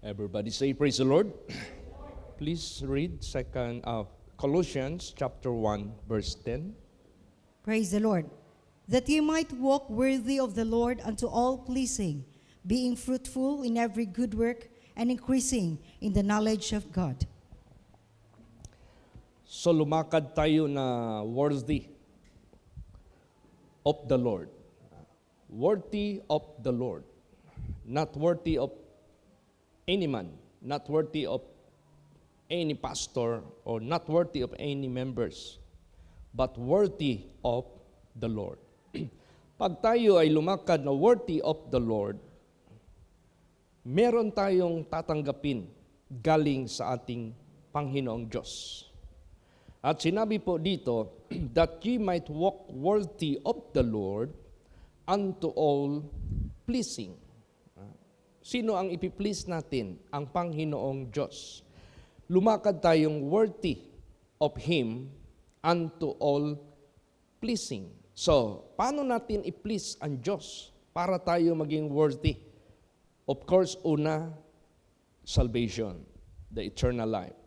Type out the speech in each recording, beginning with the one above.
Everybody say praise the Lord. Please read Colossians chapter 1 verse 10. Praise the Lord. That ye might walk worthy of the Lord unto all pleasing, being fruitful in every good work, and increasing in the knowledge of God. So lumakad tayo na worthy of the Lord. Worthy of the Lord. Not worthy of any man, not worthy of any pastor, or not worthy of any members, but worthy of the Lord. Pag tayo ay lumakad na worthy of the Lord, meron tayong tatanggapin galing sa ating Panginoong Diyos. At sinabi po dito, that ye might walk worthy of the Lord unto all pleasing. Sino ang ipiplease natin? Ang Panginoong Diyos. Lumakad tayong worthy of Him unto all pleasing. So, paano natin i-please ang Diyos para tayo maging worthy? Of course, una, salvation, the eternal life.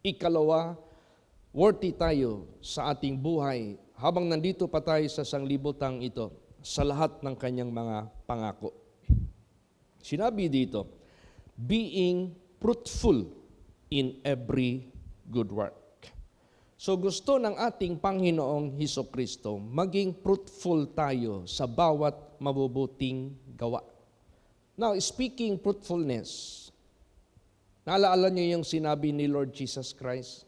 Ikalawa, worthy tayo sa ating buhay habang nandito pa tayo sa sanglibotang ito sa lahat ng kanyang mga pangako. Sinabi dito, being fruitful in every good work. So gusto ng ating Panginoong Hesukristo, maging fruitful tayo sa bawat mabubuting gawa. Now, speaking fruitfulness, naalaala niyo yung sinabi ni Lord Jesus Christ,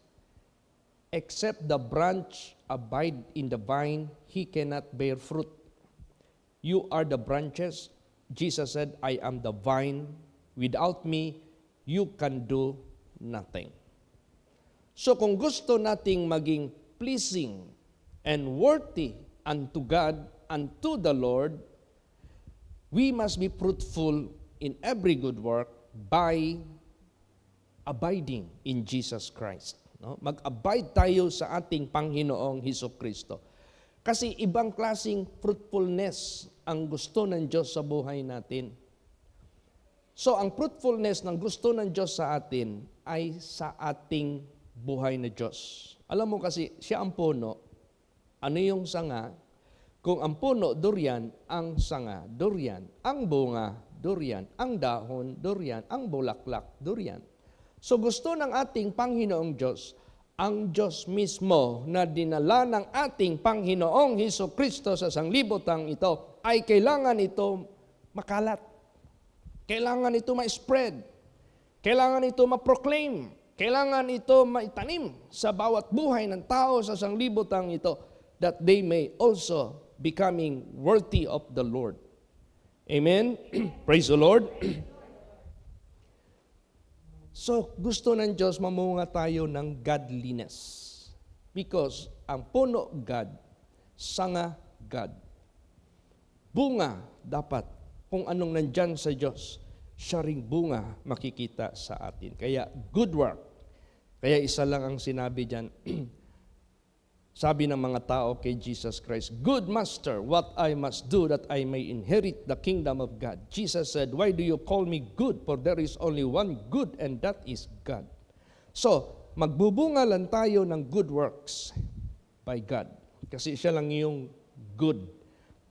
except the branch abide in the vine, he cannot bear fruit. You are the branches. Jesus said, I am the vine. Without me, you can do nothing. So kung gusto nating maging pleasing and worthy unto God, unto the Lord, we must be fruitful in every good work by abiding in Jesus Christ. No? Mag-abide tayo sa ating Panginoong Hesukristo. Kasi ibang klaseng fruitfulness ang gusto ng Diyos sa buhay natin. So ang fruitfulness ng gusto ng Diyos sa atin ay sa ating buhay na Diyos. Alam mo kasi, siya ang puno. Ano yung sanga? Kung ang puno, durian, ang sanga, durian. Ang bunga, durian. Ang dahon, durian. Ang bulaklak, durian. So gusto ng ating Panginoong Diyos, ang Diyos mismo na dinala ng ating Panginoong Hesukristo sa sanglibotang ito, ay kailangan ito makalat. Kailangan ito ma-spread. Kailangan ito ma-proclaim. Kailangan ito maitanim sa bawat buhay ng tao sa sanglibotang ito, that they may also becoming worthy of the Lord. Amen? Praise the Lord. So, gusto ng Diyos mamunga tayo ng godliness. Because ang puno God, sanga God. Bunga dapat, kung anong nandyan sa Diyos, siya ring bunga makikita sa atin. Kaya good work. Kaya isa lang ang sinabi dyan, sabi ng mga tao kay Jesus Christ, good Master, what I must do that I may inherit the kingdom of God. Jesus said, why do you call me good? For there is only one good, and that is God. So, magbubunga lang tayo ng good works by God. Kasi siya lang yung good.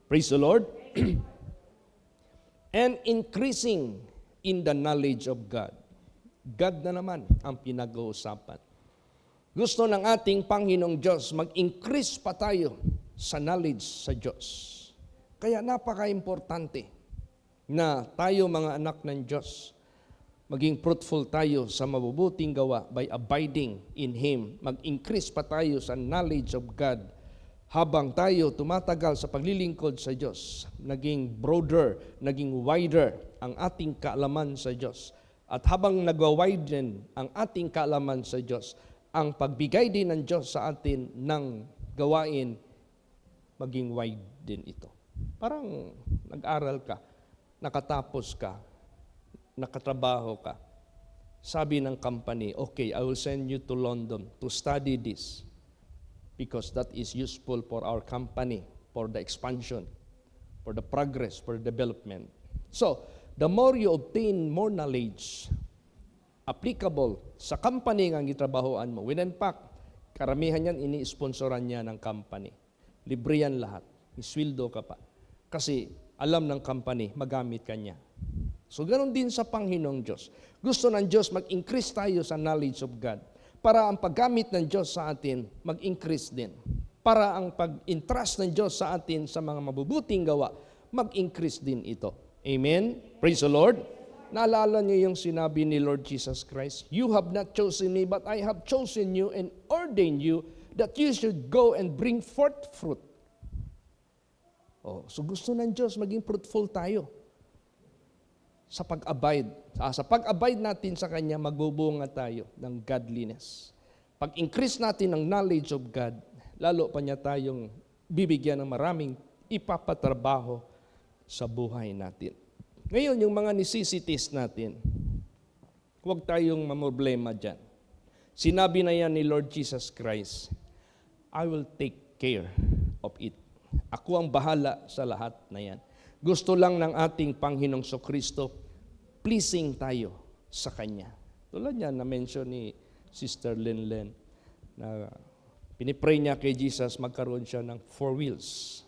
Praise the Lord. And increasing in the knowledge of God. God na naman ang pinag-uusapan. Gusto ng ating Panginoong Diyos, mag-increase pa tayo sa knowledge sa Diyos. Kaya napaka-importante na tayo mga anak ng Diyos, maging fruitful tayo sa mabubuting gawa by abiding in Him. Mag-increase pa tayo sa knowledge of God habang tayo tumatagal sa paglilingkod sa Diyos. Naging broader, naging wider ang ating kaalaman sa Diyos. At habang nagwa-widen ang ating kaalaman sa Diyos, ang pagbigay din ng Diyos sa atin ng gawain, maging wide din ito. Parang nag-aral ka, nakatapos ka, nakatrabaho ka. Sabi ng company, okay, I will send you to London to study this because that is useful for our company, for the expansion, for the progress, for development. So, the more you obtain more knowledge, applicable sa company nga gitrabahoan mo. When in fact, karamihan yan, ini-sponsoran niya ng company. Libre yan lahat. Iswildo ka pa. Kasi alam ng company, magamit ka niya. So, ganoon din sa Panginoong Diyos. Gusto ng Diyos mag-increase tayo sa knowledge of God para ang paggamit ng Diyos sa atin, mag-increase din. Para ang pag-entrust ng Diyos sa atin sa mga mabubuting gawa, mag-increase din ito. Amen? Praise the Lord. Naalala niyo yung sinabi ni Lord Jesus Christ, "You have not chosen me, but I have chosen you and ordained you that you should go and bring forth fruit." So gusto ng Diyos maging fruitful tayo sa pag-abide. Sa pag-abide natin sa Kanya, magbubunga tayo ng godliness. Pag-increase natin ng knowledge of God, lalo pa niya tayong bibigyan ng maraming ipapatrabaho sa buhay natin. Ngayon, yung mga necessities natin, huwag tayong mamroblema dyan. Sinabi na yan ni Lord Jesus Christ, "I will take care of it." Ako ang bahala sa lahat na yan. Gusto lang ng ating Panginoong Kristo, pleasing tayo sa Kanya. Tulad niya na-mention ni Sister Lenlen na pinipray niya kay Jesus magkaroon siya ng 4 wheels.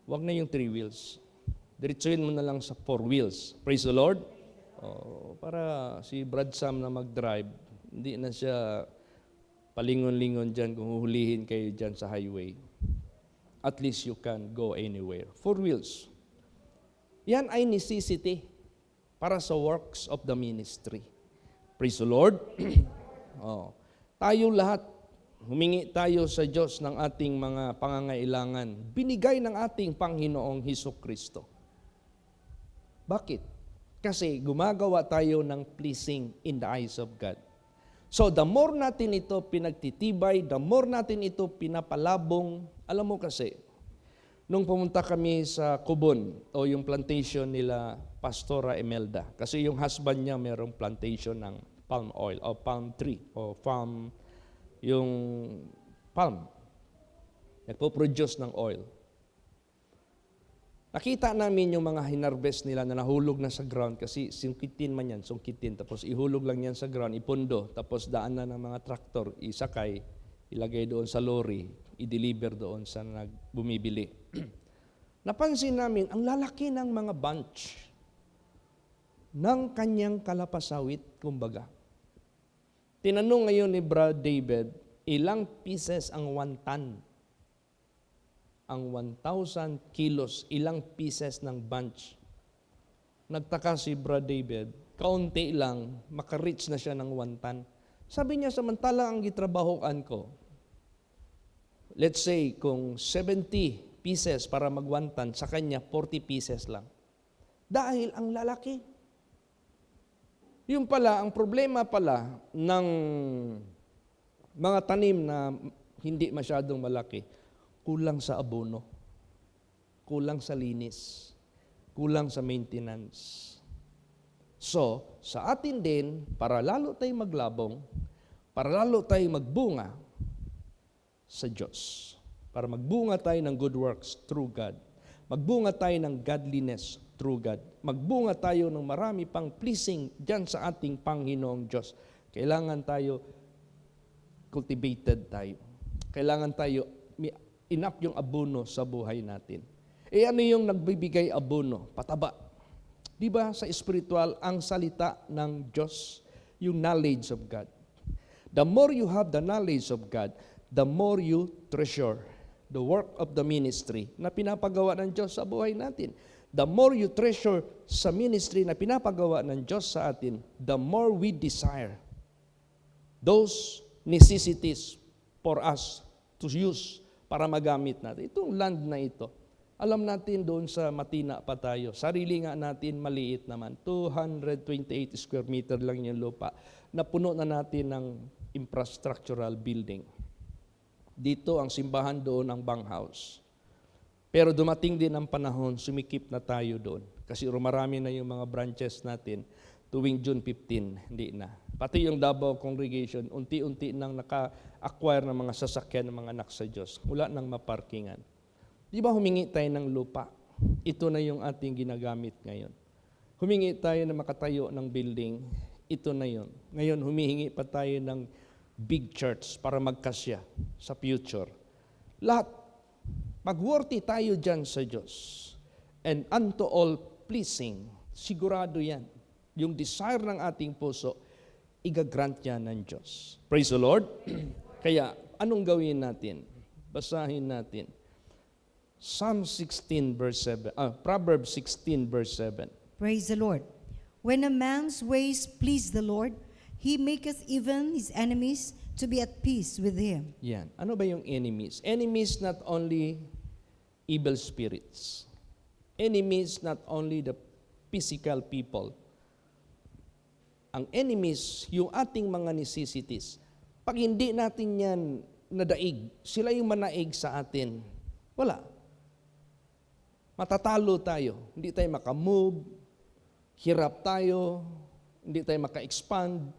Huwag na yung 3 wheels. Diretsuhin mo na lang sa 4 wheels. Praise the Lord. Para si Brad Sam na mag-drive, hindi na siya palingon-lingon dyan kung huhulihin kayo dyan sa highway. At least you can go anywhere. 4 wheels. Yan ay necessity para sa works of the ministry. Praise the Lord. Tayo lahat, humingi tayo sa Diyos ng ating mga pangangailangan. Binigay ng ating Panginoong Hesukristo. Bakit? Kasi gumagawa tayo ng pleasing in the eyes of God. So the more natin ito pinagtitibay, the more natin ito pinapalabong, alam mo kasi, nung pumunta kami sa Kubon o yung plantation nila Pastora Imelda, kasi yung husband niya mayroong plantation ng palm oil o palm tree o yung palm. Nagpo-produce ng oil. Nakita namin yung mga hinarvest nila na nahulog na sa ground kasi sungkitin man yan, sungkitin. Tapos ihulog lang yan sa ground, ipundo. Tapos daan na ng mga traktor, isakay, ilagay doon sa lorry, i-deliver doon sa bumibili. Napansin namin, ang lalaki ng mga bunch ng kanyang kalapasawit, kumbaga. Tinanong ngayon ni Brad David, ilang pieces ang 1 ton? Ang 1,000 kilos, ilang pieces ng bunch. Nagtaka si Brad David, kaunti lang, makareach na siya ng 1 ton. Sabi niya, samantala ang gitrabahoan ko, let's say, kung 70 pieces para mag 1 ton, sa kanya 40 pieces lang. Dahil ang lalaki. Yung pala, ang problema pala ng mga tanim na hindi masyadong malaki, kulang sa abono, kulang sa linis, kulang sa maintenance. So, sa atin din, para lalo tayong maglabong, para lalo tayong magbunga sa Diyos, para magbunga tayo ng good works through God, magbunga tayo ng godliness through God, magbunga tayo ng marami pang pleasing dyan sa ating Panginoong Diyos. Kailangan tayo cultivated tayo. Kailangan tayo enough yung abono sa buhay natin. Ano yung nagbibigay abono? Pataba. Di ba sa spiritual, ang salita ng Diyos, yung knowledge of God. The more you have the knowledge of God, the more you treasure the work of the ministry na pinapagawa ng Diyos sa buhay natin. The more you treasure sa ministry na pinapagawa ng Diyos sa atin, the more we desire those necessities for us to use para magamit natin. Itong land na ito, alam natin doon sa Matina pa tayo, sarili nga natin maliit naman, 228 square meter lang yung lupa, na puno na natin ng infrastructural building. Dito ang simbahan doon ang banghouse. Pero dumating din ang panahon, sumikip na tayo doon. Kasi marami na yung mga branches natin, tuwing June 15, hindi na. Pati yung Davao Congregation, unti-unti nang naka-acquire ng mga sasakyan ng mga anak sa Diyos. Wala nang maparkingan. Di ba humingi tayo ng lupa? Ito na yung ating ginagamit ngayon. Humingi tayo na makatayo ng building. ito na yon. Ngayon, humihingi pa tayo ng big church para magkasya sa future. Lahat, pag-worthy tayo dyan sa Diyos. And unto all pleasing, sigurado yan. Yung desire ng ating puso, igagrant niya ng Diyos. Praise the Lord. Kaya, anong gawin natin? Basahin natin. Proverbs 16 verse 7. Praise the Lord. When a man's ways please the Lord, he maketh even his enemies to be at peace with him. Yan. Ano ba yung enemies? Enemies not only evil spirits. Enemies not only the physical people. Ang enemies, yung ating mga necessities. Pag hindi natin yan nadaig, sila yung manaig sa atin, wala. Matatalo tayo. Hindi tayo makamove, hirap tayo, hindi tayo maka-expand,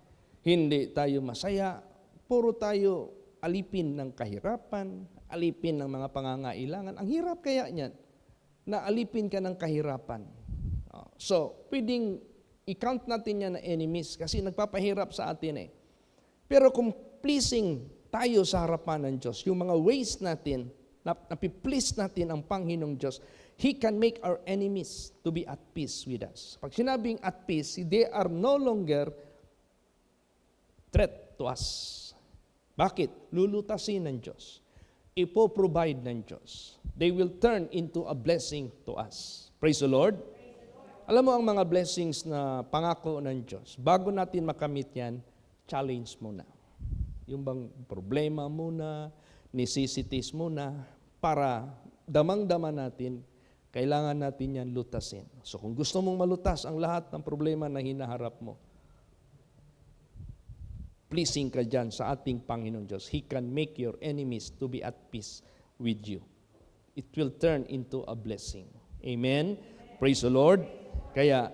hindi tayo masaya, puro tayo alipin ng kahirapan, alipin ng mga pangangailangan. Ang hirap kaya niyan, na alipin ka ng kahirapan. So, pwedeng i-count natin yan na enemies kasi nagpapahirap sa atin eh. Pero kung pleasing tayo sa harapan ng Diyos, yung mga ways natin, napiplease natin ang Panginoong Diyos, He can make our enemies to be at peace with us. Pag sinabing at peace, they are no longer threat to us. Bakit? Lulutasin ng Diyos. Ipo-provide ng Diyos. They will turn into a blessing to us. Praise the Lord. Alam mo ang mga blessings na pangako ng Diyos, bago natin makamit yan, challenge muna. Yung bang problema muna, necessities muna, para damang-dama natin, kailangan natin yan lutasin. So kung gusto mong malutas ang lahat ng problema na hinaharap mo, pleasing ka dyan sa ating Panginoon Diyos. He can make your enemies to be at peace with you. It will turn into a blessing. Amen? Praise the Lord. Kaya,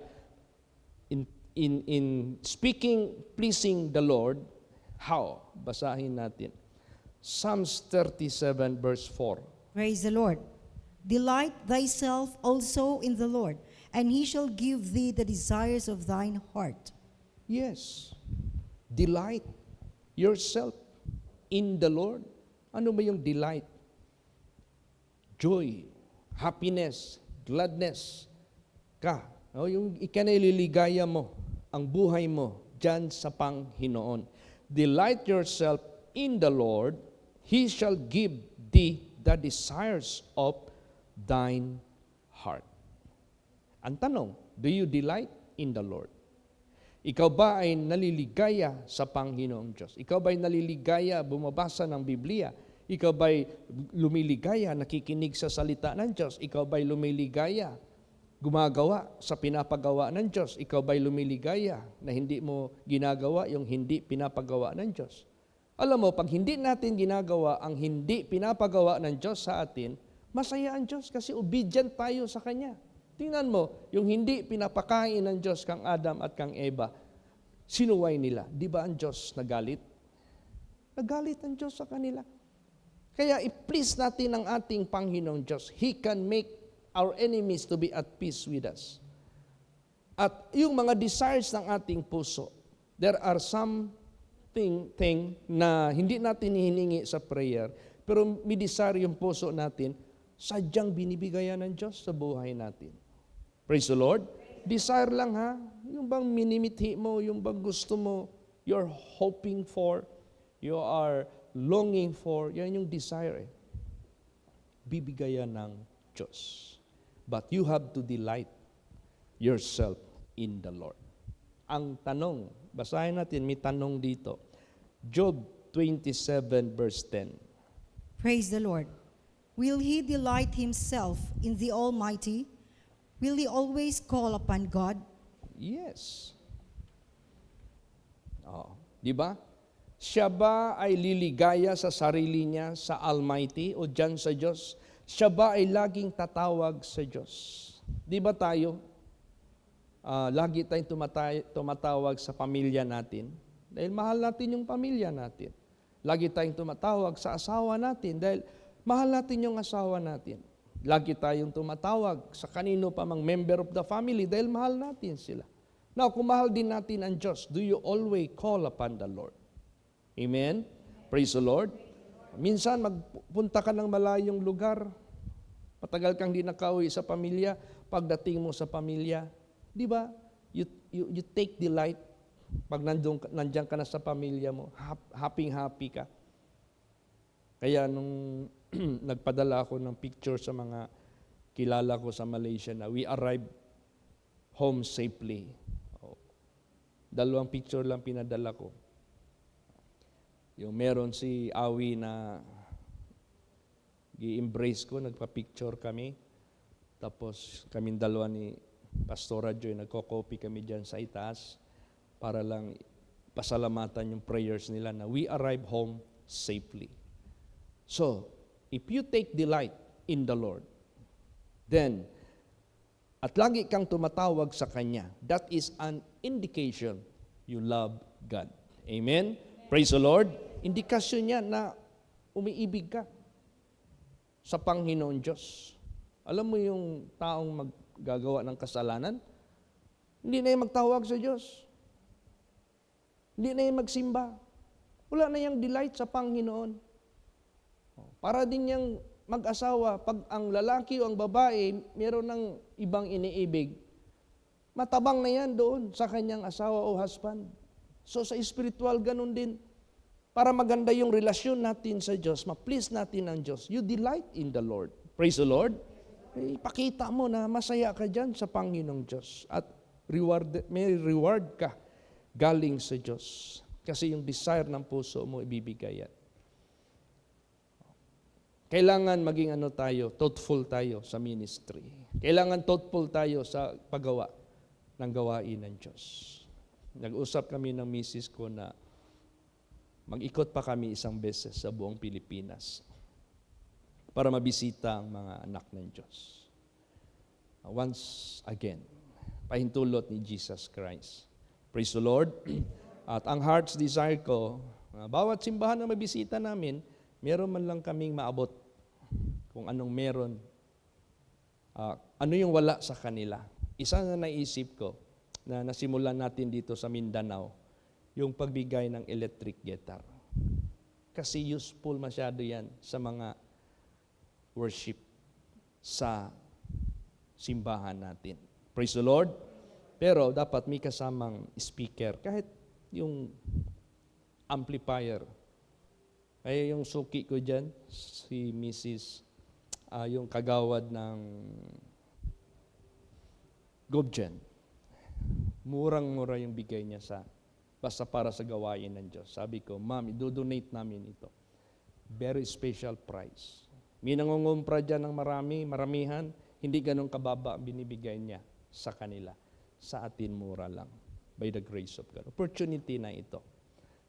in speaking, pleasing the Lord, how? Basahin natin. Psalms 37 verse 4. Praise the Lord. Delight thyself also in the Lord, and he shall give thee the desires of thine heart. Yes. Delight yourself in the Lord. Ano ba yung delight? Joy, happiness, gladness ka. O, yung ikanililigaya mo, ang buhay mo, dyan sa Panginoon. Delight yourself in the Lord, He shall give thee the desires of thine heart. Ang tanong, do you delight in the Lord? Ikaw ba ay naliligaya sa Panginoong Diyos? Ikaw ba ay naliligaya bumabasa ng Biblia? Ikaw ba ay lumiligaya nakikinig sa salita ng Diyos? Ikaw ba ay lumiligaya gumagawa sa pinapagawa ng Diyos? Ikaw ba ay lumiligaya na hindi mo ginagawa yung hindi pinapagawa ng Diyos? Alam mo, pag hindi natin ginagawa ang hindi pinapagawa ng Diyos sa atin, masaya ang Diyos kasi obedient tayo sa Kanya. Tingnan mo, yung hindi pinapakain ng Diyos kang Adam at kang Eva, sinuway nila. Di ba ang Diyos nagalit? Nagalit ang Diyos sa kanila. Kaya i-please natin ang ating Panginoong Diyos. He can make our enemies to be at peace with us. At yung mga desires ng ating puso, there are something na hindi natin hiningi sa prayer, pero may desire yung puso natin, sadyang binibigayan ng Diyos sa buhay natin. Praise the Lord. Desire lang ha. Yung bang minimithi mo, yung bang gusto mo, you're hoping for, you are longing for, yan yung desire eh. Bibigayan ng Diyos. But you have to delight yourself in the Lord. Ang tanong, basahin natin, may tanong dito. Job 27 verse 10. Praise the Lord. Will he delight himself in the Almighty? Will he always call upon God? Yes. Di ba? Siya ba ay liligaya sa sarili niya sa Almighty o dyan sa Diyos? Siya ba ay laging tatawag sa Diyos? Di ba tayo? Lagi tayong tumatawag sa pamilya natin dahil mahal natin yung pamilya natin. Lagi tayong tumatawag sa asawa natin dahil mahal natin yung asawa natin. Lagi tayong tumatawag sa kanino pa mang member of the family dahil mahal natin sila. Now, kung mahal din natin ang Diyos, do you always call upon the Lord? Amen? Praise the Lord. Minsan, magpunta ka ng malayong lugar, matagal kang di nakauwi sa pamilya, pagdating mo sa pamilya, di ba? You take delight pag nandiyan ka na sa pamilya mo, happy ka. Kaya nung nagpadala ako ng picture sa mga kilala ko sa Malaysia na we arrived home safely. Dalawang picture lang pinadala ko. Yung meron si Awi na i-embrace ko, nagpa-picture kami. Tapos kaming dalawa ni Pastora Joy, nagko-copy kami dyan sa itaas para lang pasalamatan yung prayers nila na we arrive home safely. So, if you take delight in the Lord, then, at lagi kang tumatawag sa Kanya, that is an indication you love God. Amen? Praise the Lord. Indikasyon niya na umiibig ka sa Panginoon Diyos. Alam mo yung taong maggagawa ng kasalanan, hindi na yung magtawag sa Diyos. Hindi na yung magsimba. Wala na yung delight sa Panginoon. Para din yung mag-asawa, pag ang lalaki o ang babae, meron ng ibang iniibig, matabang na yan doon sa kanyang asawa o husband. So sa spiritual, ganun din. Para maganda yung relasyon natin sa Diyos, ma-please natin ang Diyos, you delight in the Lord. Praise the Lord. Ipakita mo na masaya ka dyan sa Panginoong Diyos at may reward ka galing sa Diyos. Kasi yung desire ng puso mo, ibibigay yan. Kailangan maging thoughtful tayo sa ministry. Kailangan thoughtful tayo sa paggawa ng gawain ng Diyos. Nag-usap kami ng misis ko na mag-ikot pa kami isang beses sa buong Pilipinas para mabisita ang mga anak ng Diyos. Once again, pahintulot ni Jesus Christ. Praise the Lord. At ang heart's desire ko, bawat simbahan na mabisita namin, meron man lang kaming maabot kung anong meron, ano yung wala sa kanila. Isa na naisip ko na nasimulan natin dito sa Mindanao, yung pagbigay ng electric guitar. Kasi useful masyado yan sa mga worship sa simbahan natin. Praise the Lord. Pero dapat may kasamang speaker, kahit yung amplifier. Kaya yung suki ko dyan, si Mrs., yung kagawad ng Gobjen, murang-mura yung bigay niya basta para sa gawain ng Diyos. Sabi ko, Ma'am, i-donate namin ito. Very special price. May nangungumpra dyan ng maramihan, hindi ganun kababa binibigay niya sa kanila. Sa atin, mura lang. By the grace of God. Opportunity na ito.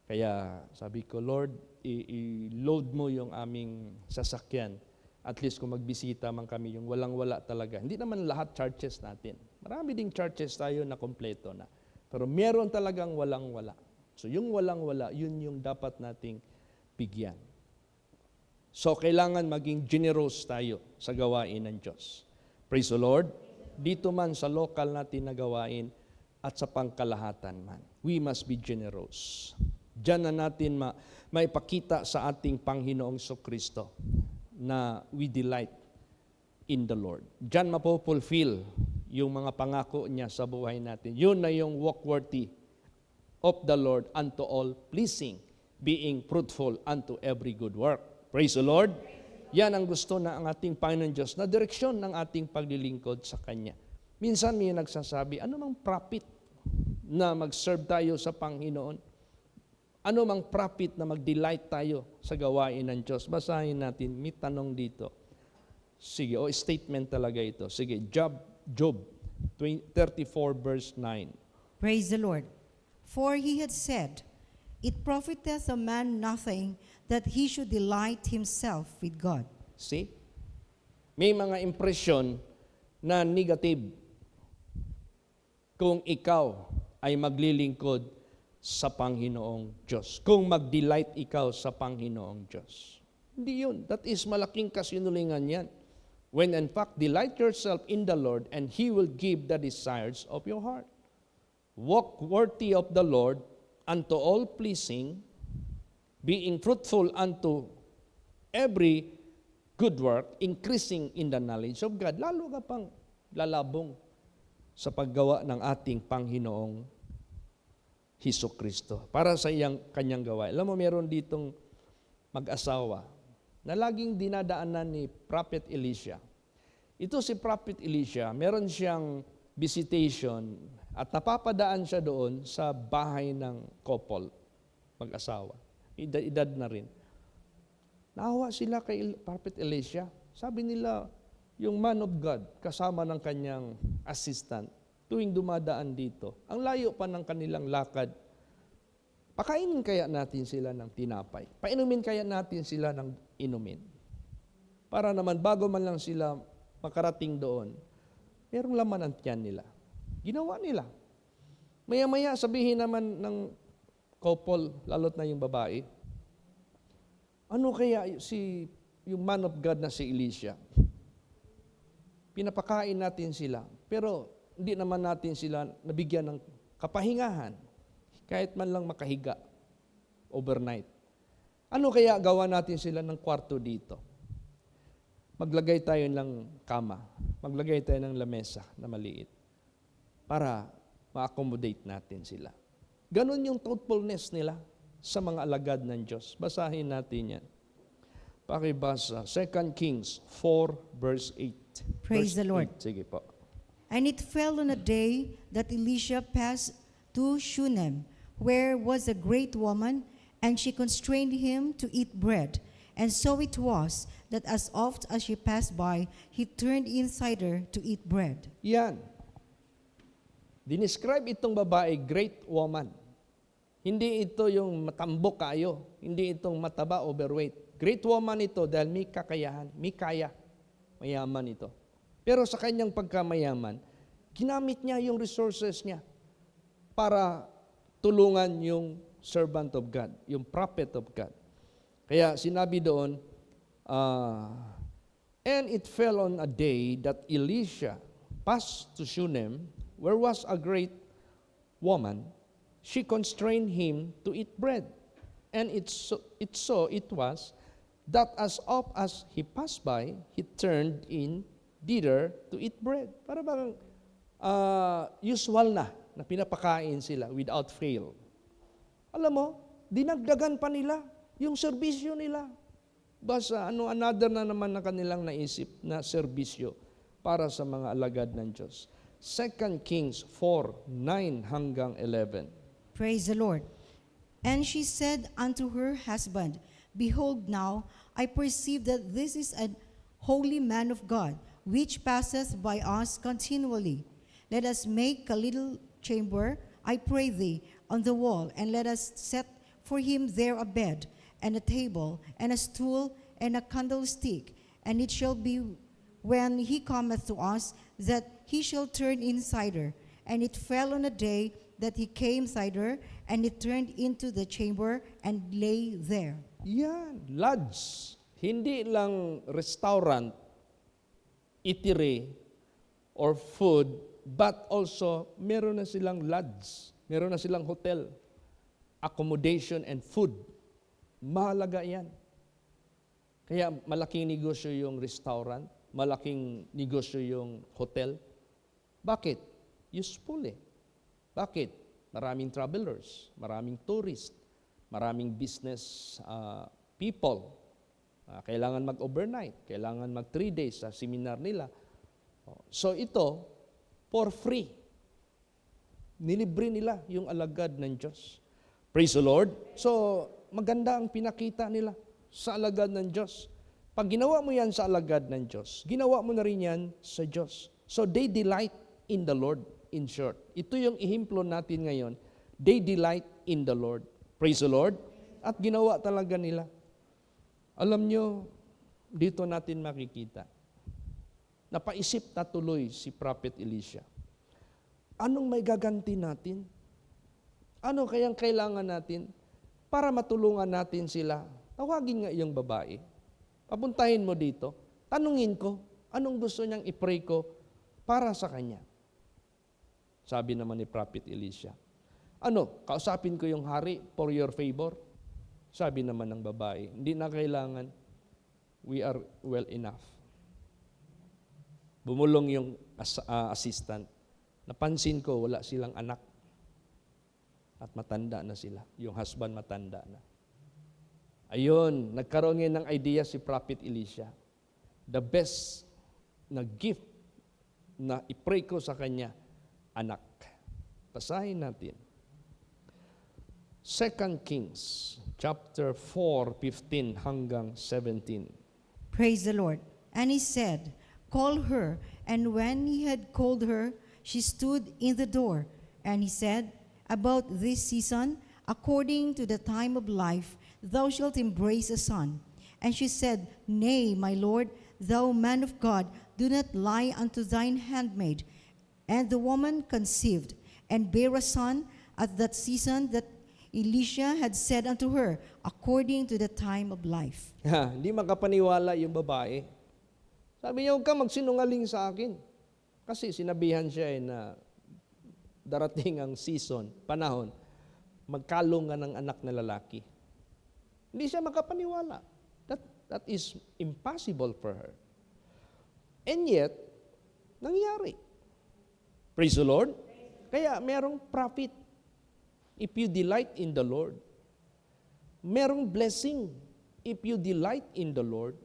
Kaya sabi ko, Lord, i-load mo yung aming sasakyan. At least kung magbisita man kami, yung walang-wala talaga. Hindi naman lahat churches natin. Marami ding churches tayo na kompleto na. Pero meron talagang walang-wala. So yung walang-wala, yun yung dapat nating bigyan. So kailangan maging generous tayo sa gawain ng Diyos. Praise the Lord. Dito man sa local natin na gawain at sa pangkalahatan man. We must be generous. Diyan na natin maipakita sa ating Panginoong Kristo na we delight in the Lord. Diyan mapopulfill yung mga pangako niya sa buhay natin. Yun na yung walk worthy of the Lord unto all pleasing, being fruitful unto every good work. Praise the Lord. Yan ang gusto na ang ating Panginoon Diyos na direksyon ng ating paglilingkod sa Kanya. Minsan may nagsasabi, ano mang profit na mag-serve tayo sa Panginoon? Ano mang profit na mag-delight tayo sa gawain ng Diyos? Basahin natin, may tanong dito. Sige, statement talaga ito. Sige, Job 34 verse 9. Praise the Lord. For he had said, it profiteth a man nothing that he should delight himself with God. See? May mga impresyon na negative kung ikaw ay maglilingkod sa Panginoong Diyos. Kung mag-delight ikaw sa Panginoong Diyos. Hindi yun. That is malaking kasinungalingan yan. When in fact, delight yourself in the Lord and He will give the desires of your heart. walk worthy of the Lord unto all pleasing, being fruitful unto every good work, increasing in the knowledge of God. Lalo ka pang lalabong sa paggawa ng ating Panginoong Hesukristo para sa kanyang gawa. Alam mo, meron ditong mag-asawa na laging dinadaanan ni Prophet Elisha. Ito si Prophet Elisha, meron siyang visitation at napapadaan siya doon sa bahay ng couple, mag-asawa. Edad na rin. Naawa sila kay Prophet Elisha. Sabi nila, yung man of God, kasama ng kanyang assistant, tuwing dumadaan dito, ang layo pa ng kanilang lakad, pakainin kaya natin sila ng tinapay. Painumin kaya natin sila ng inumin. Para naman, bago man lang sila makarating doon, merong laman ang tiyan nila. Ginawa nila. Maya-maya, sabihin naman ng couple, lalot na yung babae, ano kaya yung man of God na si Elisha? Pinapakain natin sila, pero hindi naman natin sila nabigyan ng kapahingahan, kahit man lang makahiga overnight. Ano kaya gawa natin sila ng kwarto dito? Maglagay tayo ng kama, maglagay tayo ng lamesa na maliit para ma-accommodate natin sila. Ganon yung thoughtfulness nila sa mga alagad ng Diyos. Basahin natin yan. Pakibasa, 2 Kings 4 verse 8. Praise the Lord. 8. Sige po. And it fell on a day that Elisha passed to Shunem, where was a great woman, and she constrained him to eat bread. And so it was that as oft as she passed by, he turned inside her to eat bread. Yan. Dinescribe itong babae, great woman. Hindi ito yung matambok kayo. Hindi itong mataba, overweight. Great woman ito dahil may kakayahan, may kaya. Mayaman ito. Pero sa kanyang pagkamayaman, ginamit niya yung resources niya para tulungan yung servant of God, yung prophet of God. Kaya sinabi doon, and it fell on a day that Elisha passed to Shunem, where was a great woman. She constrained him to eat bread. And it was that as oft as he passed by, he turned in thither to eat bread. Para bang usual na pinapakain sila without fail. Alam mo, dinagdagan pa nila yung serbisyo nila. Basta another na naman na kanilang naisip na serbisyo para sa mga alagad ng Diyos. 2 Kings 4, 9 hanggang 11. Praise the Lord. And she said unto her husband, Behold now, I perceive that this is a holy man of God, which passeth by us continually. Let us make a little chamber, I pray thee, on the wall, and let us set for him there a bed, and a table, and a stool, and a candlestick. And it shall be, when he cometh to us, that he shall turn inside her. And it fell on a day that he came thither, and he turned into the chamber, and lay there. Yan, lodge. Hindi lang restaurant, eatery, or food, but also meron na silang lodge. Meron na silang hotel, accommodation, and food. Mahalaga yan. Kaya malaking negosyo yung restaurant, malaking negosyo yung hotel. Bakit? Useful eh. Bakit? Maraming travelers, maraming tourists, maraming business people. Kailangan mag-overnight, kailangan mag 3 days sa seminar nila. So ito, for free. Nilibre nila yung alagad ng Diyos. Praise the Lord. So maganda ang pinakita nila sa alagad ng Diyos. Pag ginawa mo yan sa alagad ng Diyos, ginawa mo na rin yan sa Diyos. So they delight in the Lord, in short. Ito yung ihimplo natin ngayon. They delight in the Lord. Praise the Lord. At ginawa talaga nila. Alam nyo, dito natin makikita. Napaisip na tuloy si Prophet Elisha. Anong may gaganti natin? Ano kayang kailangan natin para matulungan natin sila? Tawagin nga yung babae. Papuntahin mo dito. Tanungin ko, anong gusto niyang i-pray ko para sa kanya? Sabi naman ni Prophet Elisha. Ano, kausapin ko yung hari for your favor? Sabi naman ng babae, hindi na kailangan. We are well enough. Bumulong yung assistant. Napansin ko, wala silang anak. At matanda na sila. Yung husband matanda na. Ayun, nagkaroon ngayon ng idea si Prophet Elisha. The best na gift na i-pray ko sa kanya, anak. Basahin natin. 2 Kings, chapter 4, 15 hanggang 17. Praise the Lord. And he said, call her. And when he had called her, she stood in the door. And he said, about this season, according to the time of life, thou shalt embrace a son. And she said, nay, my Lord, thou man of God, do not lie unto thine handmaid. And the woman conceived, and bare a son at that season that Elisha had said unto her, according to the time of life. Hindi makapaniwala yung babae. Sabi niya, huwag kang magsinungaling sa akin. Kasi sinabihan siya na darating ang season, panahon, magkalong nga ng anak na lalaki. Hindi siya makapaniwala. That is impossible for her. And yet, nangyari. Praise the Lord. Kaya merong profit if you delight in the Lord. Merong blessing if you delight in the Lord.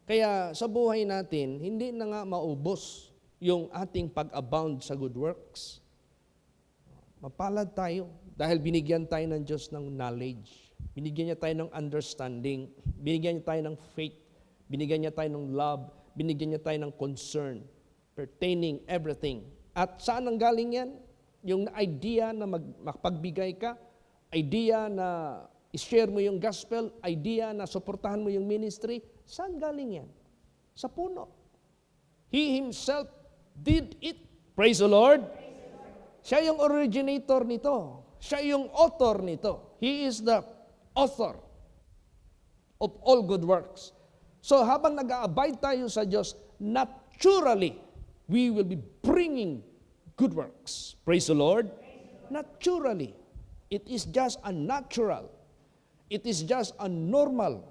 Kaya sa buhay natin, hindi na nga maubos yung ating pag-abound sa good works. Mapalad tayo dahil binigyan tayo ng Diyos ng knowledge. Binigyan niya tayo ng understanding. Binigyan niya tayo ng faith. Binigyan niya tayo ng love. Binigyan niya tayo ng concern pertaining everything. At saan ang galing yan? Yung idea na magpagbigay ka, idea na i-share mo yung gospel, idea na suportahan mo yung ministry, saan galing yan? Sa puno. He himself did it. Praise the Lord. Siya yung originator nito. Siya yung author nito. He is the author of all good works. So habang nag-a-abide tayo sa Diyos, naturally, we will be bringing good works. Praise the Lord. Naturally. It is just a natural. It is just a normal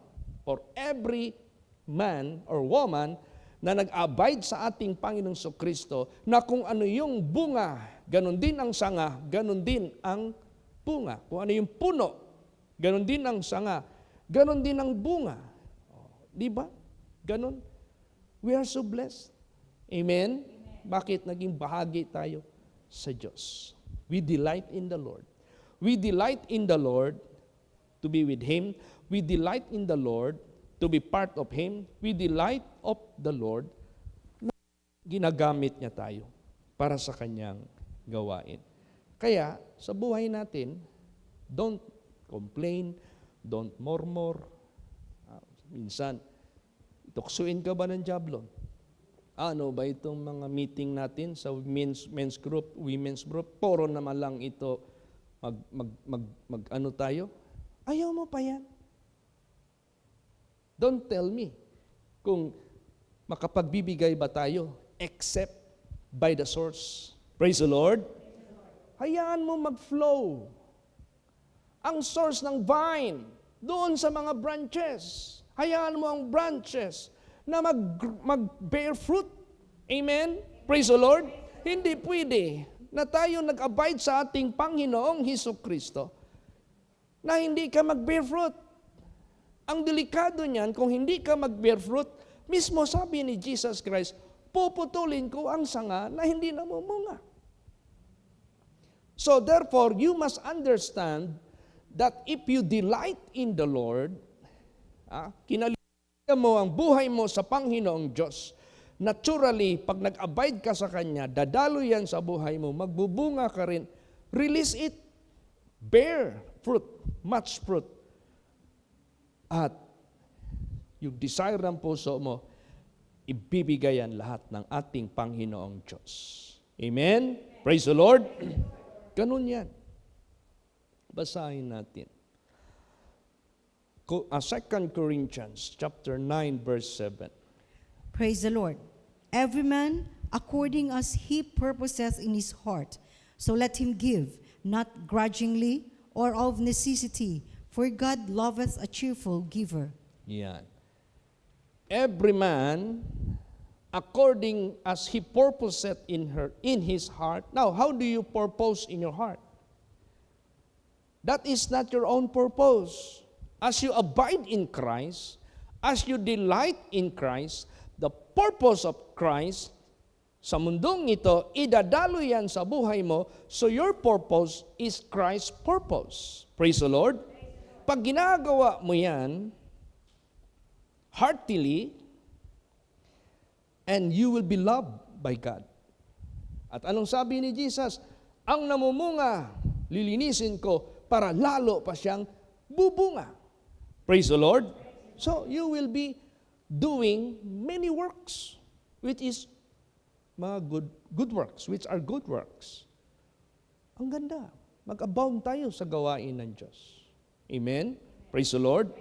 for every man or woman na nag-abide sa ating Panginoong Kristo na kung ano yung bunga, ganun din ang sanga, ganun din ang bunga. Kung ano yung puno, ganun din ang sanga, ganun din ang bunga. Di ba? Ganun. We are so blessed. Amen? Bakit naging bahagi tayo sa Diyos? We delight in the Lord. We delight in the Lord to be with Him. We delight in the Lord to be part of Him. We delight of the Lord na ginagamit niya tayo para sa Kanyang gawain. Kaya, sa buhay natin, don't complain, don't murmur. Minsan, tuksuin ka ba ng diablo? Ano ba itong mga meeting natin sa men's group, women's group? Puro naman lang ito ano tayo? Ayaw mo pa yan. Don't tell me kung makapagbibigay ba tayo except by the source. Praise the Lord. Hayaan mo mag-flow. Ang source ng vine, doon sa mga branches. Hayaan mo ang branches na mag-bear fruit. Amen? Praise the Lord. Hindi pwede na tayo nag-abide sa ating Panginoong Hesukristo na hindi ka mag-bear fruit. Ang delikado niyan, kung hindi ka mag-bear fruit, mismo sabi ni Jesus Christ, puputulin ko ang sanga na hindi namumunga. So therefore, you must understand that if you delight in the Lord, kinalimutan mo ang buhay mo sa Panginoong Diyos, naturally, pag nag-abide ka sa Kanya, dadalo yan sa buhay mo, magbubunga ka rin, release it, bear fruit, much fruit. At yung desire ng puso mo, ibibigayan lahat ng ating Panginoong Diyos. Amen? Praise the Lord. Ganun yan. Basahin natin. 2 Corinthians chapter 9 verse 7. Praise the Lord. Every man according as he purposes in his heart. So let him give, not grudgingly or of necessity, for God loveth a cheerful giver. Yan. Every man according as he purposeth in his heart. Now, how do you purpose in your heart? That is not your own purpose. As you abide in Christ, as you delight in Christ, the purpose of Christ sa mundong ito, idadalo yan sa buhay mo, so your purpose is Christ's purpose. Praise the Lord. Pag ginagawa mo yan, heartily, and you will be loved by God. At anong sabi ni Jesus? Ang namumunga, lilinisin ko para lalo pa siyang bubunga. Praise the Lord. So you will be doing many works, which is mga good works, which are good works. Ang ganda. Mag-abound tayo sa gawain ng Diyos. Amen? Praise the Lord.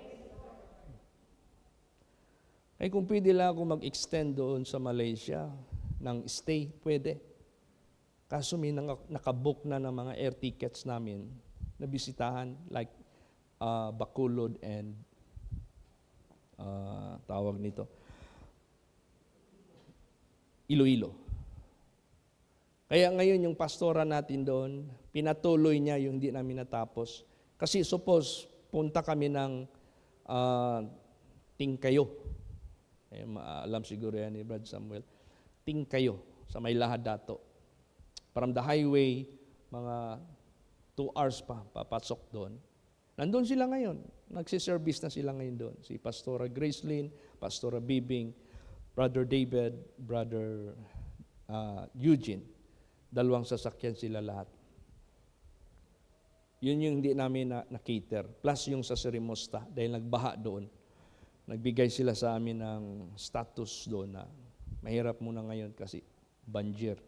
Ay kung pwede lang ako mag-extend doon sa Malaysia ng stay, pwede. Kaso may nakabook na ng mga air tickets namin na bisitahan like Bacolod and tawag nito, Iloilo. Kaya ngayon yung pastora natin doon, pinatuloy niya yung hindi namin natapos. Kasi suppose, punta kami ng Tingkayo. Alam siguro yan ni Brad Samuel. Tingkayo, sa may Lahadato. From the highway, mga 2 hours pa, papasok doon. Nandun sila ngayon. Nagsiservice na sila ngayon doon. Si Pastora Gracelyn, Pastora Bibing, Brother David, Brother Eugene. 2 sasakyan sila lahat. Yun yung hindi namin na-cater. Plus yung sa Sirimosta, dahil nagbaha doon. Nagbigay sila sa amin ng status doon na mahirap muna ngayon kasi banjir,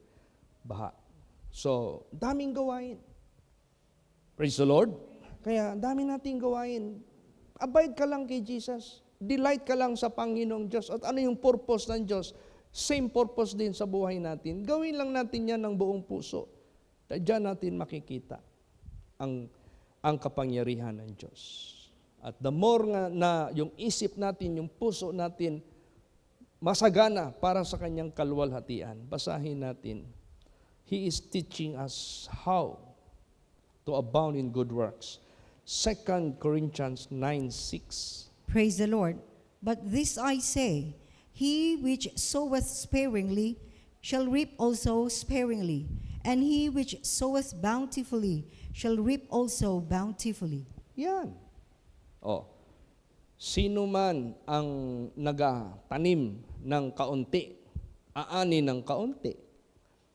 baha. So, daming gawain. Praise the Lord. Kaya, dami nating gawain. Abide ka lang kay Jesus. Delight ka lang sa Panginoong Diyos. At ano yung purpose ng Diyos? Same purpose din sa buhay natin. Gawin lang natin yan ng buong puso. Diyan natin makikita ang kapangyarihan ng Diyos. At the more na yung isip natin, yung puso natin, masagana para sa kanyang kalwalhatian. Basahin natin. He is teaching us how to abound in good works. 2 Corinthians 9:6. Praise the Lord. But this I say, he which soweth sparingly shall reap also sparingly, and he which soweth bountifully shall reap also bountifully. Yan. Sino man ang nagatanim ng kaunti, aani ng kaunti.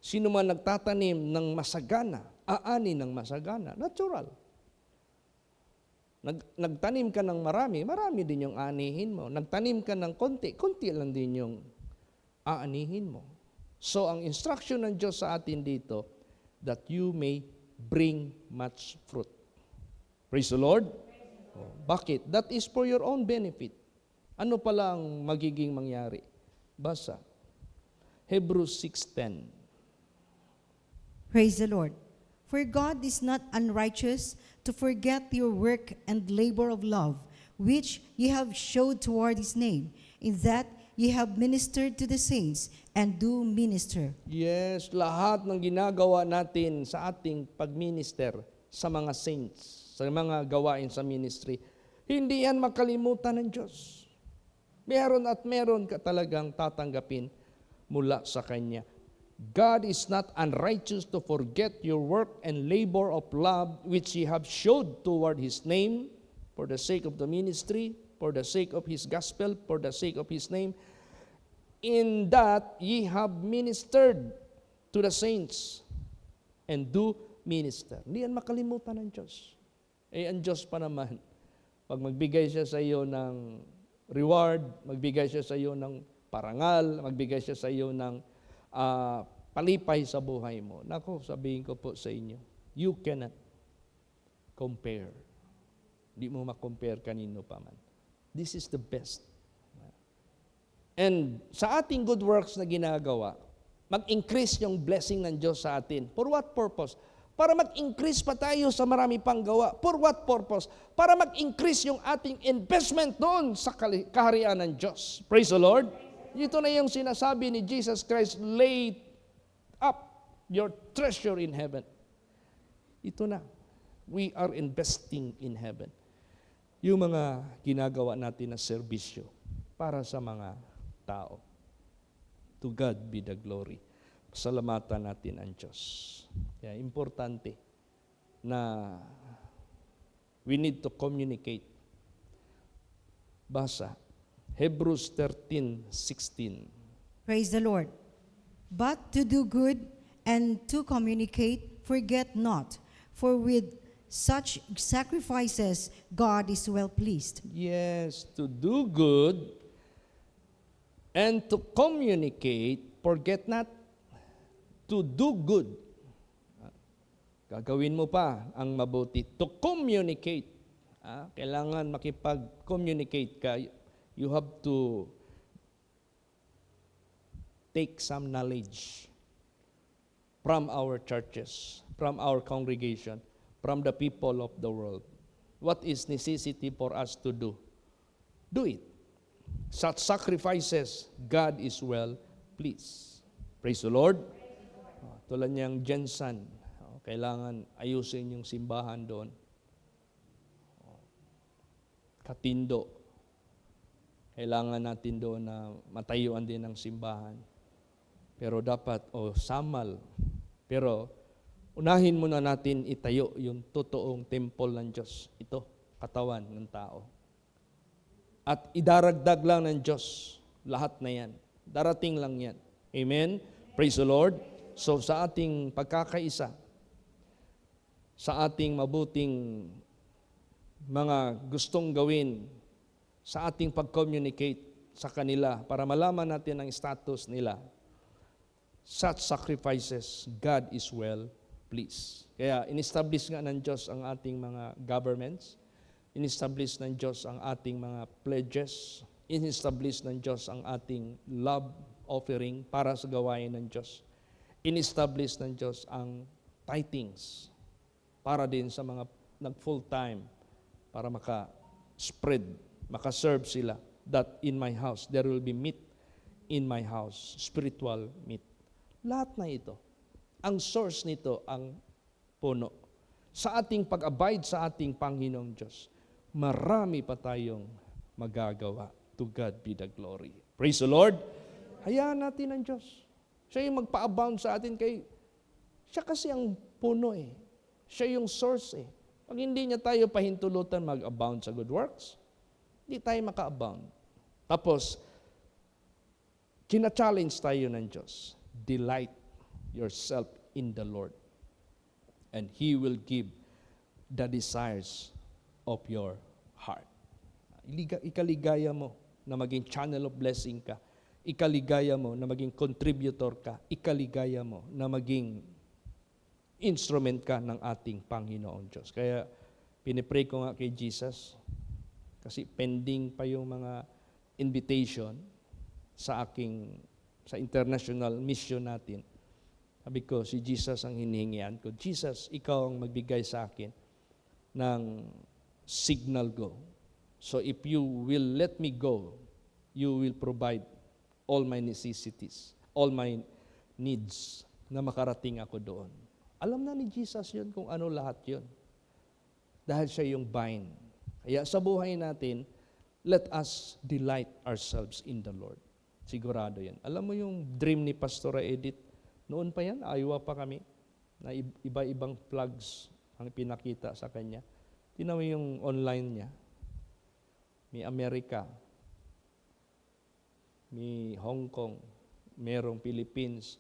Sino man nagtatanim ng masagana, aani ng masagana. Natural. Nagtanim ka ng marami, marami din yung aanihin mo. Nagtanim ka ng konti, konti lang din yung aanihin mo. So, ang instruction ng Diyos sa atin dito, that you may bring much fruit. Praise the Lord. Bakit? That is for your own benefit. Ano pala ang magiging mangyari? Basa. Hebrews 6:10. Praise the Lord. For God is not unrighteous to forget your work and labor of love, which ye have showed toward his name, in that ye have ministered to the saints and do minister. Yes, lahat ng ginagawa natin sa ating pagminister sa mga saints, sa mga gawain sa ministry, hindi yan makalimutan ng Diyos. Meron at meron ka talagang tatanggapin mula sa Kanya. God is not unrighteous to forget your work and labor of love which ye have showed toward his name, for the sake of the ministry, for the sake of his gospel, for the sake of his name, in that ye have ministered to the saints and do minister. Hindi yan makalimutan ng Diyos. Ang Diyos pa naman, pag magbigay siya sa iyo ng reward, magbigay siya sa iyo ng parangal, magbigay siya sa iyo ng palipay sa buhay mo. Nako, sabihin ko po sa inyo, you cannot compare. Hindi mo makompare kanino pa man. This is the best. And sa ating good works na ginagawa, mag-increase yung blessing ng Diyos sa atin. For what purpose? Para mag-increase pa tayo sa marami pang gawa. For what purpose? Para mag-increase yung ating investment doon sa kaharian ng Diyos. Praise the Lord. Ito na yung sinasabi ni Jesus Christ, lay up your treasure in heaven. Ito na. We are investing in heaven. Yung mga ginagawa natin na serbisyo para sa mga tao. To God be the glory. Pasalamatan natin ang Diyos. Kaya importante na we need to communicate. Basa, Hebrews 13:16. Praise the Lord. But to do good and to communicate, forget not, for with such sacrifices God is well pleased. Yes, to do good and to communicate, forget not to do good. Gagawin mo pa ang mabuti. To communicate. Kailangan makipag-communicate ka. You have to take some knowledge from our churches, from our congregation, from the people of the world. What is necessity for us to do? Do it. Such sacrifices, God is well pleased. Praise the Lord. Tulad niyang Jensen, kailangan ayusin yung simbahan doon. Katindo, kailangan natin doon na matayuan din ng simbahan. Pero dapat, samal. Pero, unahin muna natin itayo yung totoong temple ng Diyos. Ito, katawan ng tao. At idaragdag lang ng Diyos lahat na yan. Darating lang yan. Amen? Praise the Lord. So sa ating pagkakaisa, sa ating mabuting mga gustong gawin, sa ating pag-communicate sa kanila para malaman natin ang status nila, such sacrifices, God is well pleased. Kaya in-establish nga ng Diyos ang ating mga governments, in-establish ng Diyos ang ating mga pledges, in-establish ng Diyos ang ating love offering para sa gawain ng Diyos. In-establish ng Diyos ang tithings para din sa mga nag-full-time para maka-spread, maka-serve sila, that in my house there will be meat in my house, spiritual meat. Lahat na ito, ang source nito, ang puno. Sa ating pag-abide sa ating Panginoong Diyos, marami pa tayong magagawa. To God be the glory. Praise the Lord. Hayaan natin ang Diyos. Siya yung magpa-abound sa atin siya kasi ang puno Siya yung source Pag hindi niya tayo pahintulutan mag-abound sa good works, hindi tayo maka-abound. Tapos, kina-challenge tayo ng Diyos. Delight yourself in the Lord, and He will give the desires of your heart. Ikaligaya mo na maging channel of blessing ka. Ikaligaya mo na maging contributor ka. Ikaligaya mo na maging instrument ka ng ating Panginoong Diyos. Kaya pinipray ko nga kay Jesus, kasi pending pa yung mga invitation sa international mission natin. Sabi ko, si Jesus ang hinihingian ko. Jesus, ikaw ang magbigay sa akin ng signal go. So if you will let me go, you will provide all my necessities, all my needs na makarating ako doon. Alam na ni Jesus yun kung ano lahat yun. Dahil siya yung vine. Kaya sa buhay natin, let us delight ourselves in the Lord. Sigurado yan. Alam mo yung dream ni Pastora Edith, noon pa yan, aywa pa kami, na iba-ibang flags ang pinakita sa kanya. Tingnan mo yung online niya. May Amerika, may Hong Kong, merong Philippines,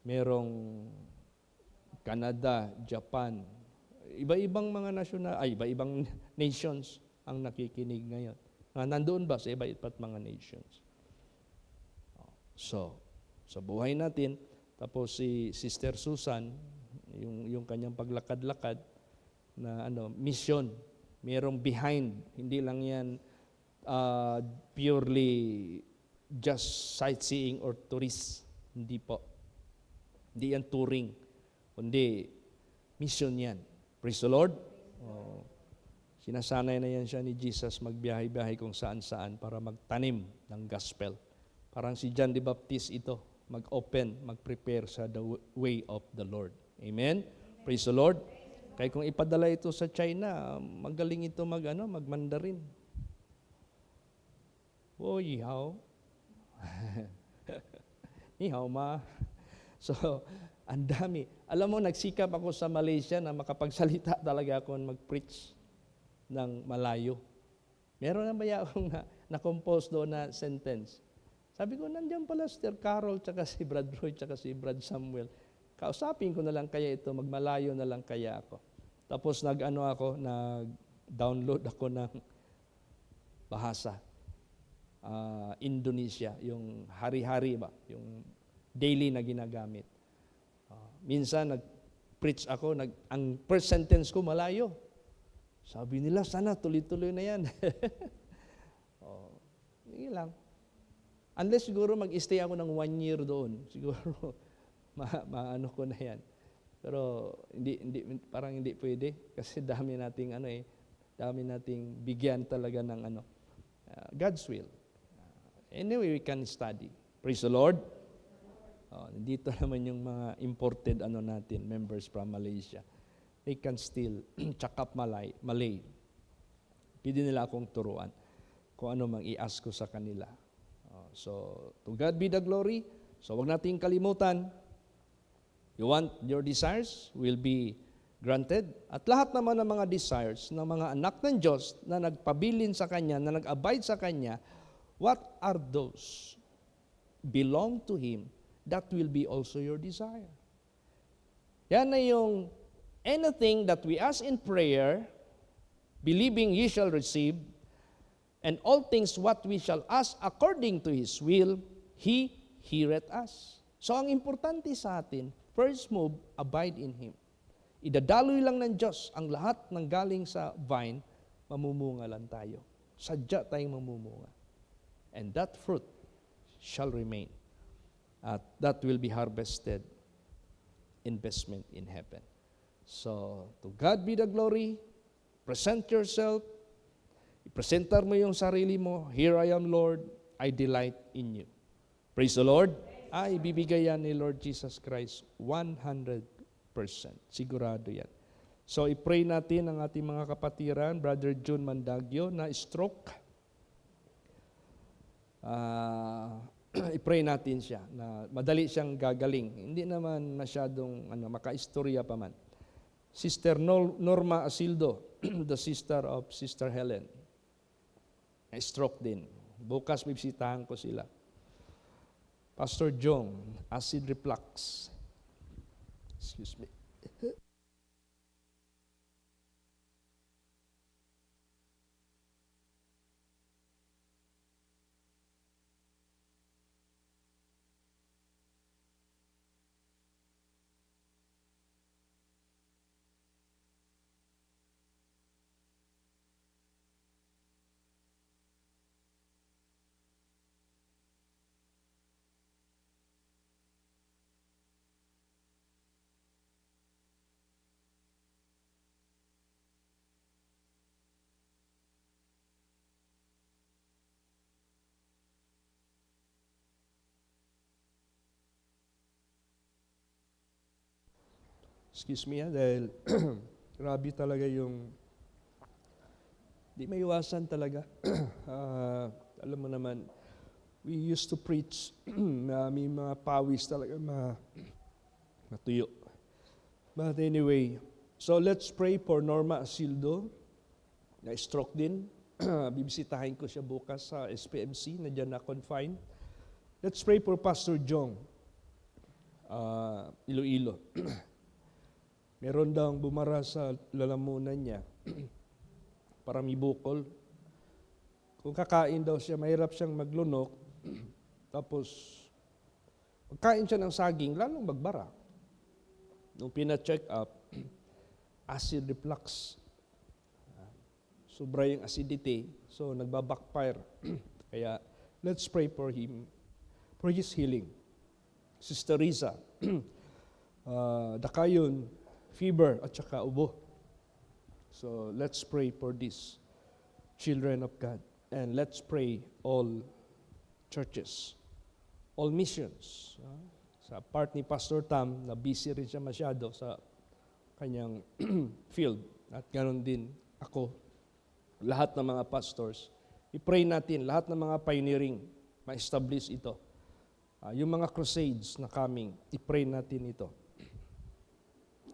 merong Canada, Japan, iba-ibang mga iba-ibang nations ang nakikinig ngayon. Nandoon ba sa iba-iba't mga nations? So, sa buhay natin, tapos si Sister Susan, yung kanyang paglakad-lakad na mission, merong behind, hindi lang yan purely just sightseeing or tourist, hindi po. Hindi yan touring, kundi mission yan. Praise the Lord. Oh, sinasanay na yan siya ni Jesus magbiyahe-biyahe kung saan-saan para magtanim ng gospel. Parang si John the Baptist ito, mag-open, mag-prepare sa the way of the Lord. Amen? Praise the Lord. Kaya kung ipadala ito sa China, magaling ito mag-Mandarin. Oh, ni hao. Ni hao ma. So, ang dami. Alam mo, nagsikap ako sa Malaysia na makapagsalita talaga ako mag-preach ng Malayo. Meron na ba akong na-compose doon na sentence? Sabi ko, nandiyan pala si Carol, tsaka si Brad Roy, tsaka si Brad Samuel. Kausapin ko na lang kaya ito, magmalayo na lang kaya ako. Tapos nag-download ako ng bahasa. Indonesia, yung hari-hari ba, yung daily na ginagamit. Minsan nag-preach ako, ang first sentence ko malayo. Sabi nila, sana tuloy-tuloy na yan. Hindi lang. Unless siguro mag-stay ako ng 1 year doon, siguro maano ko na yan. Pero parang hindi pwede kasi dami nating bigyan talaga ng God's will. Anyway, we can study. Praise the Lord. Dito naman yung mga imported natin, members from Malaysia. They can still check up Malay. Pwede nila akong turuan kung ano mang i-ask ko sa kanila. So, to God be the glory. So, wag nating kalimutan. You want your desires will be granted. At lahat naman ng mga desires ng mga anak ng Diyos na nagpabilin sa Kanya, na nag-abide sa Kanya, what are those belong to Him that will be also your desire? Yan na yung anything that we ask in prayer, believing ye shall receive, and all things what we shall ask according to His will, He heareth us. So ang importante sa atin, first move, abide in Him. Idadaloy lang ng Diyos ang lahat ng galing sa vine, mamumunga lang tayo. Sadya tayong mamumunga. And that fruit shall remain. At that will be harvested investment in heaven. So, to God be the glory. Present yourself. Ipresentar mo yung sarili mo. Here I am, Lord. I delight in you. Praise the Lord. Ay, ibibigay yan ni Lord Jesus Christ 100%. Sigurado yan. So, i-pray natin ang ating mga kapatiran, Brother June Mandagyo, na stroke. I-pray natin siya na madali siyang gagaling. Hindi naman masyadong makaistorya pa man. Sister Norma Asildo, the sister of Sister Helen, stroke din. Bukas bibisitahan ko sila. Pastor Jong, acid reflux. Excuse me. Excuse me, dahil grabe talaga yung di may iwasan talaga. Alam mo naman, we used to preach, may mga pawis talaga, matuyo. But anyway, so let's pray for Norma Asildo, na stroke din. Bibisitahin ko siya bukas sa SPMC, na dyan na confine. Let's pray for Pastor Jong, Iloilo. Meron daw bumara sa lalamunan niya, para may bukol. Kung kakain daw siya, mahirap siyang maglunok, tapos pagkain siya ng saging, lalong magbara. Nung pina-check up, acid reflux. Sobra yung acidity, so nagbabackfire. Kaya, let's pray for him, for his healing. Sister Riza, dakayon, fever, at saka ubo. So let's pray for these children of God. And let's pray all churches, all missions. Sa part ni Pastor Tam, na busy rin siya masyado sa kanyang field. At ganoon din ako, lahat ng mga pastors. I-pray natin, lahat ng mga pioneering, ma-establish ito. Yung mga crusades na coming, i-pray natin ito.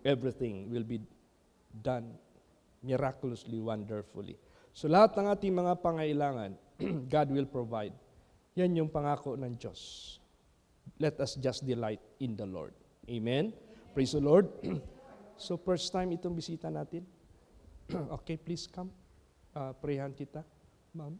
Everything will be done miraculously, wonderfully. So lahat ng ating mga pangailangan, God will provide. Yan yung pangako ng Diyos. Let us just delight in the Lord. Amen? Praise the Lord. So first time itong bisita natin. Okay, please come. Prayhan kita, ma'am.